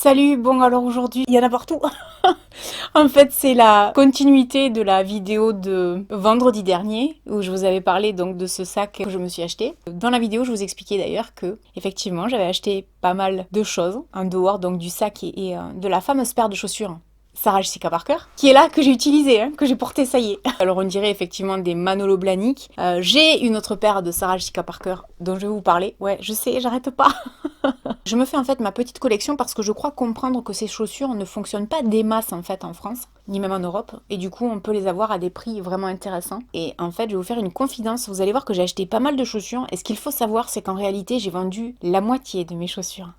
Salut, bon alors aujourd'hui, il y en a partout. En fait, c'est la continuité de la vidéo de vendredi dernier où je vous avais parlé donc de ce sac que je me suis acheté. Dans la vidéo, je vous expliquais d'ailleurs que effectivement, j'avais acheté pas mal de choses en dehors donc du sac et de la fameuse paire de chaussures Sarah Jessica Parker, qui est là, que j'ai utilisé, que j'ai porté, ça y est. Alors on dirait effectivement des Manolo Blahnik. J'ai une autre paire de Sarah Jessica Parker dont je vais vous parler. Ouais, je sais, j'arrête pas. Je me fais en fait ma petite collection parce que je crois comprendre que ces chaussures ne fonctionnent pas des masses en fait en France, ni même en Europe. Et du coup, on peut les avoir à des prix vraiment intéressants. Et en fait, je vais vous faire une confidence. Vous allez voir que j'ai acheté pas mal de chaussures. Et ce qu'il faut savoir, c'est qu'en réalité, j'ai vendu la moitié de mes chaussures.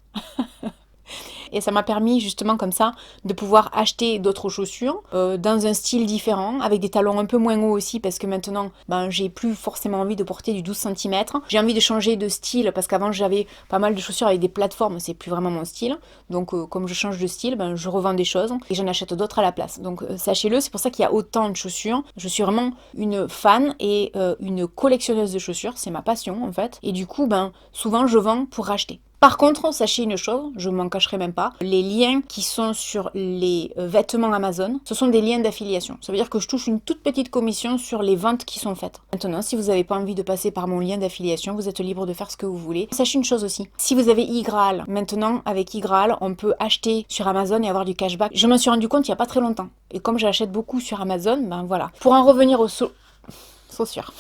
Et ça m'a permis justement comme ça de pouvoir acheter d'autres chaussures dans un style différent, avec des talons un peu moins hauts aussi parce que maintenant j'ai plus forcément envie de porter du 12 cm. J'ai envie de changer de style parce qu'avant j'avais pas mal de chaussures avec des plateformes, c'est plus vraiment mon style. Donc comme je change de style, je revends des choses et j'en achète d'autres à la place. Donc sachez-le, c'est pour ça qu'il y a autant de chaussures. Je suis vraiment une fan et une collectionneuse de chaussures, c'est ma passion en fait. Et du coup souvent je vends pour racheter. Par contre, sachez une chose, je m'en cacherai même pas, les liens qui sont sur les vêtements Amazon, ce sont des liens d'affiliation. Ça veut dire que je touche une toute petite commission sur les ventes qui sont faites. Maintenant, si vous n'avez pas envie de passer par mon lien d'affiliation, vous êtes libre de faire ce que vous voulez. Sachez une chose aussi, si vous avez iGraal, maintenant avec iGraal, on peut acheter sur Amazon et avoir du cashback. Je m'en suis rendu compte il n'y a pas très longtemps. Et comme j'achète beaucoup sur Amazon, voilà. Pour en revenir au chaussures.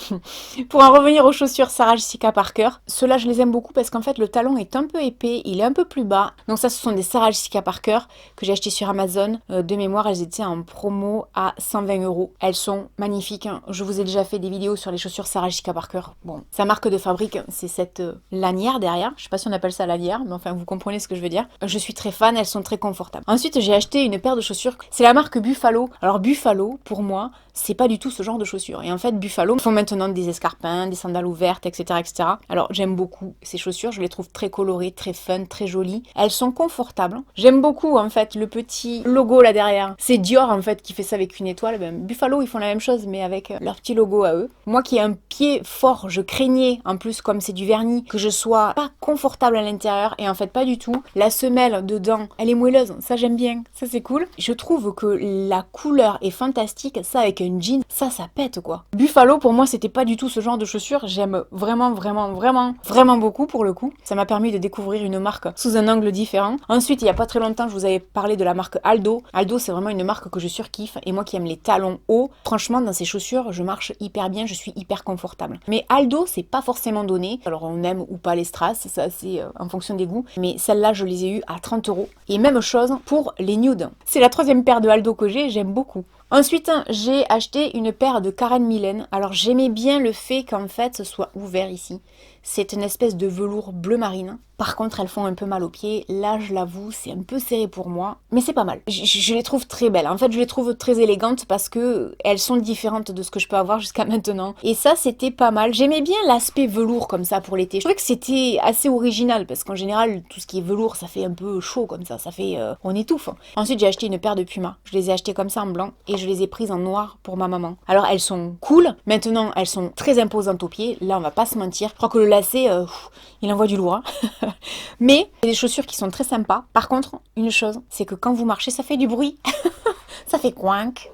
Pour en revenir aux chaussures Sarah Jessica Parker, ceux-là je les aime beaucoup parce qu'en fait le talon est un peu épais, il est un peu plus bas. Donc ça ce sont des Sarah Jessica Parker que j'ai acheté sur Amazon. De mémoire elles étaient en promo à 120 €. Elles sont magnifiques. Je vous ai déjà fait des vidéos sur les chaussures Sarah Jessica Parker. Bon, sa marque de fabrique c'est cette lanière derrière. Je sais pas si on appelle ça lanière, mais enfin vous comprenez ce que je veux dire. Je suis très fan, elles sont très confortables. Ensuite j'ai acheté une paire de chaussures. C'est la marque Buffalo. Alors Buffalo pour moi c'est pas du tout ce genre de chaussures. Et en fait Buffalo font maintenant des escarpins, des sandales ouvertes, etc., etc. Alors j'aime beaucoup ces chaussures, je les trouve très colorées, très fun, très jolies. Elles sont confortables. J'aime beaucoup en fait le petit logo là derrière. C'est Dior en fait qui fait ça avec une étoile. Buffalo ils font la même chose mais avec leur petit logo à eux. Moi qui ai un pied fort, je craignais en plus comme c'est du vernis que je sois pas confortable à l'intérieur et en fait pas du tout. La semelle dedans, elle est moelleuse, ça j'aime bien, ça c'est cool. Je trouve que la couleur est fantastique, ça avec un jean, ça pète quoi. Buffalo pour moi c'était pas du tout ce genre de chaussures, j'aime vraiment beaucoup pour le coup. Ça m'a permis de découvrir une marque sous un angle différent. Ensuite il y a pas très longtemps je vous avais parlé de la marque Aldo. Aldo c'est vraiment une marque que je surkiffe et moi qui aime les talons hauts, franchement dans ces chaussures je marche hyper bien, je suis hyper confortable. Mais Aldo c'est pas forcément donné, alors on aime ou pas les strass, ça c'est en fonction des goûts, mais celles-là je les ai eues à 30 €. Et même chose pour les nudes. C'est la troisième paire de Aldo que j'aime beaucoup. Ensuite, j'ai acheté une paire de Karen Millen. Alors j'aimais bien le fait qu'en fait ce soit ouvert ici. C'est une espèce de velours bleu marine. Par contre, elles font un peu mal aux pieds. Là, je l'avoue, c'est un peu serré pour moi. Mais c'est pas mal. Je les trouve très belles. En fait, je les trouve très élégantes parce que elles sont différentes de ce que je peux avoir jusqu'à maintenant. Et ça, c'était pas mal. J'aimais bien l'aspect velours comme ça pour l'été. Je trouvais que c'était assez original parce qu'en général, tout ce qui est velours, ça fait un peu chaud comme ça. Ça fait... on étouffe. Ensuite, j'ai acheté une paire de Puma. Je les ai achetées comme ça en blanc et je les ai prises en noir pour ma maman. Alors, elles sont cool. Maintenant, elles sont très imposantes aux pieds. Là, on va pas se mentir. Je crois que le lacet, il envoie du lourd. Hein. Mais c'est des chaussures qui sont très sympas. Par contre, une chose, c'est que quand vous marchez, ça fait du bruit. Ça fait coinc.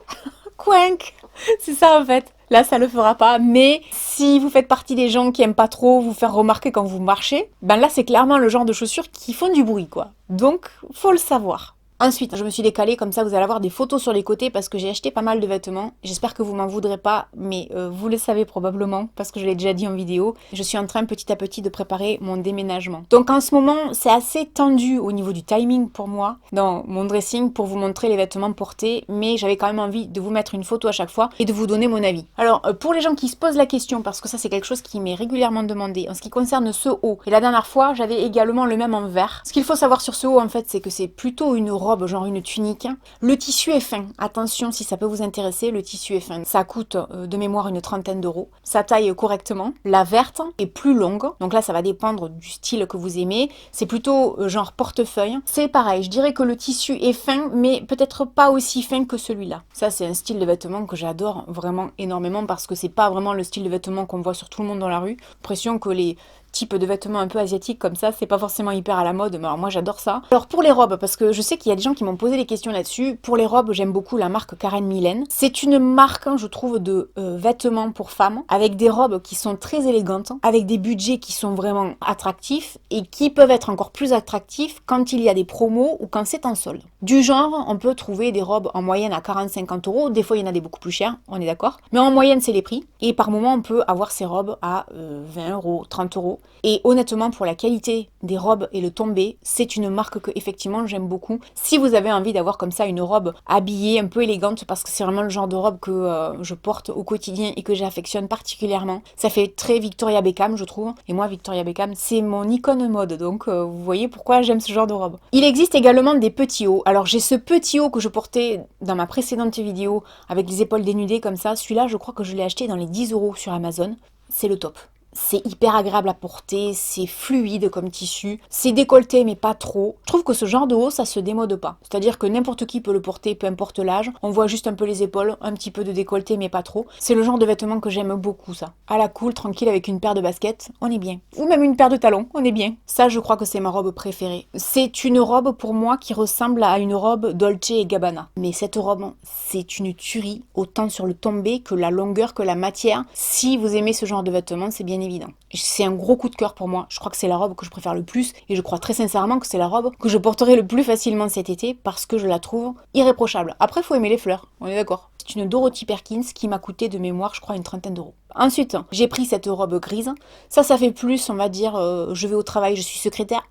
Coinc. C'est ça en fait. Là, ça le fera pas. Mais si vous faites partie des gens qui aiment pas trop vous faire remarquer quand vous marchez, là, c'est clairement le genre de chaussures qui font du bruit, quoi. Donc, faut le savoir. Ensuite, je me suis décalée, comme ça vous allez avoir des photos sur les côtés parce que j'ai acheté pas mal de vêtements. J'espère que vous m'en voudrez pas, mais vous le savez probablement parce que je l'ai déjà dit en vidéo. Je suis en train petit à petit de préparer mon déménagement. Donc en ce moment, c'est assez tendu au niveau du timing pour moi dans mon dressing pour vous montrer les vêtements portés, mais j'avais quand même envie de vous mettre une photo à chaque fois et de vous donner mon avis. Alors pour les gens qui se posent la question, parce que ça c'est quelque chose qui m'est régulièrement demandé, en ce qui concerne ce haut, et la dernière fois j'avais également le même en vert. Ce qu'il faut savoir sur ce haut en fait, c'est que c'est plutôt une robe genre une tunique. Le tissu est fin. Attention si ça peut vous intéresser, le tissu est fin. Ça coûte de mémoire une 30aine d'euros. Ça taille correctement. La verte est plus longue. Donc là, ça va dépendre du style que vous aimez. C'est plutôt genre portefeuille. C'est pareil, je dirais que le tissu est fin, mais peut-être pas aussi fin que celui-là. Ça, c'est un style de vêtement que j'adore vraiment énormément parce que c'est pas vraiment le style de vêtement qu'on voit sur tout le monde dans la rue. L'impression que les type de vêtements un peu asiatiques comme ça, c'est pas forcément hyper à la mode, mais alors moi j'adore ça. Alors pour les robes, parce que je sais qu'il y a des gens qui m'ont posé des questions là-dessus, pour les robes j'aime beaucoup la marque Karen Millen. C'est une marque, hein, je trouve, de vêtements pour femmes, avec des robes qui sont très élégantes, avec des budgets qui sont vraiment attractifs, et qui peuvent être encore plus attractifs quand il y a des promos ou quand c'est en solde. Du genre, on peut trouver des robes en moyenne à 40-50 euros, des fois il y en a des beaucoup plus chers, on est d'accord, mais en moyenne c'est les prix, et par moment on peut avoir ces robes à 20 euros, 30 euros, et honnêtement pour la qualité des robes et le tombé, c'est une marque que effectivement j'aime beaucoup. Si vous avez envie d'avoir comme ça une robe habillée, un peu élégante, parce que c'est vraiment le genre de robe que je porte au quotidien et que j'affectionne particulièrement, ça fait très Victoria Beckham je trouve, et moi Victoria Beckham c'est mon icône mode, donc vous voyez pourquoi j'aime ce genre de robe. Il existe également des petits hauts, alors j'ai ce petit haut que je portais dans ma précédente vidéo avec les épaules dénudées comme ça, celui-là je crois que je l'ai acheté dans les 10 euros sur Amazon, c'est le top. C'est hyper agréable à porter, c'est fluide comme tissu, c'est décolleté mais pas trop. Je trouve que ce genre de haut, ça se démode pas. C'est-à-dire que n'importe qui peut le porter, peu importe l'âge. On voit juste un peu les épaules, un petit peu de décolleté mais pas trop. C'est le genre de vêtement que j'aime beaucoup ça. À la cool, tranquille avec une paire de baskets, on est bien. Ou même une paire de talons, on est bien. Ça, je crois que c'est ma robe préférée. C'est une robe pour moi qui ressemble à une robe Dolce & Gabbana. Mais cette robe, c'est une tuerie, autant sur le tombé que la longueur, que la matière. Si vous aimez ce genre de vêtements, c'est bien évident. C'est un gros coup de cœur pour moi. Je crois que c'est la robe que je préfère le plus et je crois très sincèrement que c'est la robe que je porterai le plus facilement cet été parce que je la trouve irréprochable. Après, il faut aimer les fleurs, on est d'accord. C'est une Dorothy Perkins qui m'a coûté de mémoire, je crois, une 30aine d'euros. Ensuite, j'ai pris cette robe grise. Ça fait plus, on va dire, je vais au travail, je suis secrétaire.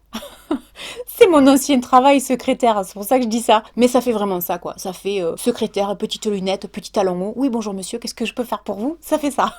C'est mon ancien travail, secrétaire, c'est pour ça que je dis ça. Mais ça fait vraiment ça, quoi. Ça fait secrétaire, petite lunette, petit talon haut. Oui, bonjour monsieur, qu'est-ce que je peux faire pour vous? Ça fait ça.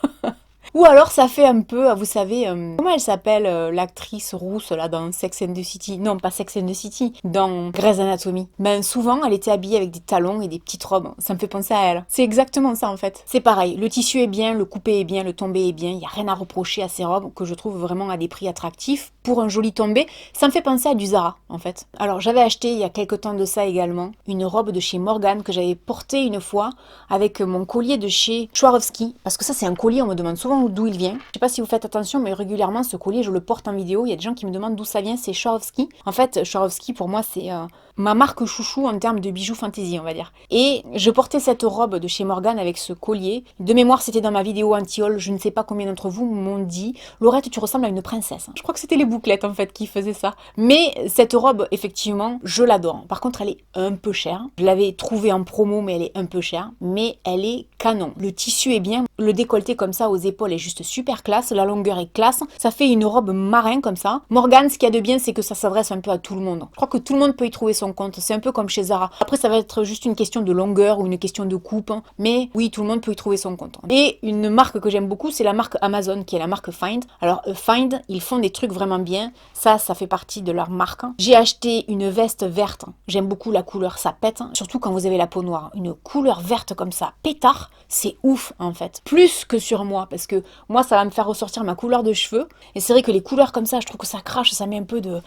Ou alors ça fait un peu, vous savez, comment elle s'appelle l'actrice rousse là dans Sex and the City? Non, pas Sex and the City, dans Grey's Anatomy. Ben souvent elle était habillée avec des talons et des petites robes, ça me fait penser à elle. C'est exactement ça en fait. C'est pareil, le tissu est bien, le coupé est bien, le tombé est bien, il n'y a rien à reprocher à ces robes que je trouve vraiment à des prix attractifs. Pour un joli tombé, ça me fait penser à du Zara en fait. Alors j'avais acheté il y a quelques temps de ça également, une robe de chez Morgan que j'avais portée une fois avec mon collier de chez Swarovski, parce que ça c'est un collier, on me demande souvent d'où il vient. Je sais pas si vous faites attention, mais régulièrement ce collier, je le porte en vidéo. Il y a des gens qui me demandent d'où ça vient, c'est Swarovski. En fait, Swarovski pour moi, c'est ma marque chouchou en termes de bijoux fantasy, on va dire. Et je portais cette robe de chez Morgan avec ce collier. De mémoire, c'était dans ma vidéo anti-haul. Je ne sais pas combien d'entre vous m'ont dit Laurette, tu ressembles à une princesse. Je crois que c'était les bouclettes en fait qui faisaient ça. Mais cette robe, effectivement, je l'adore. Par contre, elle est un peu chère. Je l'avais trouvée en promo, mais elle est un peu chère. Mais elle est canon. Le tissu est bien. Le décolleté comme ça aux épaules est juste super classe. La longueur est classe. Ça fait une robe marin comme ça. Morgan, ce qu'il y a de bien, c'est que ça s'adresse un peu à tout le monde. Je crois que tout le monde peut y trouver son compte. C'est un peu comme chez Zara. Après, ça va être juste une question de longueur ou une question de coupe. Mais oui, tout le monde peut y trouver son compte. Et une marque que j'aime beaucoup, c'est la marque Amazon, qui est la marque Find. Alors, Find, ils font des trucs vraiment bien. Ça fait partie de leur marque. J'ai acheté une veste verte. J'aime beaucoup la couleur, ça pète. Surtout quand vous avez la peau noire. Une couleur verte comme ça, pétard, c'est ouf en fait. Plus que sur moi, parce que moi, ça va me faire ressortir ma couleur de cheveux. Et c'est vrai que les couleurs comme ça, je trouve que ça crache, ça met un peu de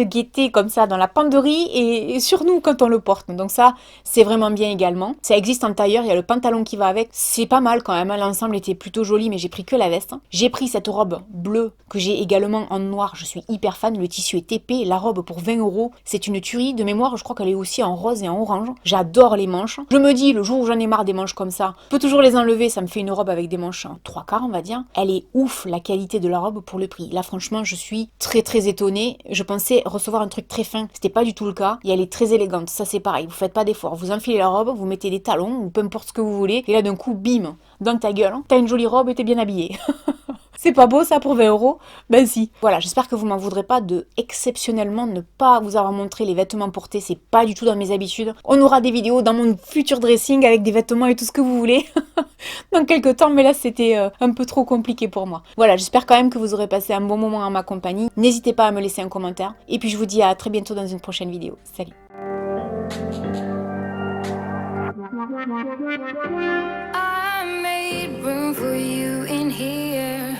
gaieté comme ça dans la penderie et sur nous quand on le porte. Donc ça, c'est vraiment bien également. Ça existe en tailleur, il y a le pantalon qui va avec. C'est pas mal quand même, l'ensemble était plutôt joli, mais j'ai pris que la veste. J'ai pris cette robe bleue que j'ai également en noir, je suis hyper fan. Le tissu est épais, la robe pour 20 euros, c'est une tuerie. De mémoire, je crois qu'elle est aussi en rose et en orange. J'adore les manches. Je me dis, le jour où j'en ai marre des manches comme ça, je peux toujours les enlever, ça me fait une robe avec des manches en 3/4, on va dire. Elle est ouf, la qualité de la robe pour le prix. Là, franchement, je suis très étonnée. Je pensais recevoir un truc très fin, c'était pas du tout le cas, et elle est très élégante, ça c'est pareil, vous faites pas d'effort, vous enfilez la robe, vous mettez des talons, ou peu importe ce que vous voulez, et là d'un coup, bim, dans ta gueule, t'as une jolie robe et t'es bien habillée. C'est pas beau ça pour 20 euros? Ben si. Voilà, j'espère que vous m'en voudrez pas de exceptionnellement ne pas vous avoir montré les vêtements portés, c'est pas du tout dans mes habitudes. On aura des vidéos dans mon futur dressing avec des vêtements et tout ce que vous voulez dans quelques temps, mais là c'était un peu trop compliqué pour moi. Voilà, j'espère quand même que vous aurez passé un bon moment en ma compagnie. N'hésitez pas à me laisser un commentaire, et puis je vous dis à très bientôt dans une prochaine vidéo. Salut! I made room for you in here.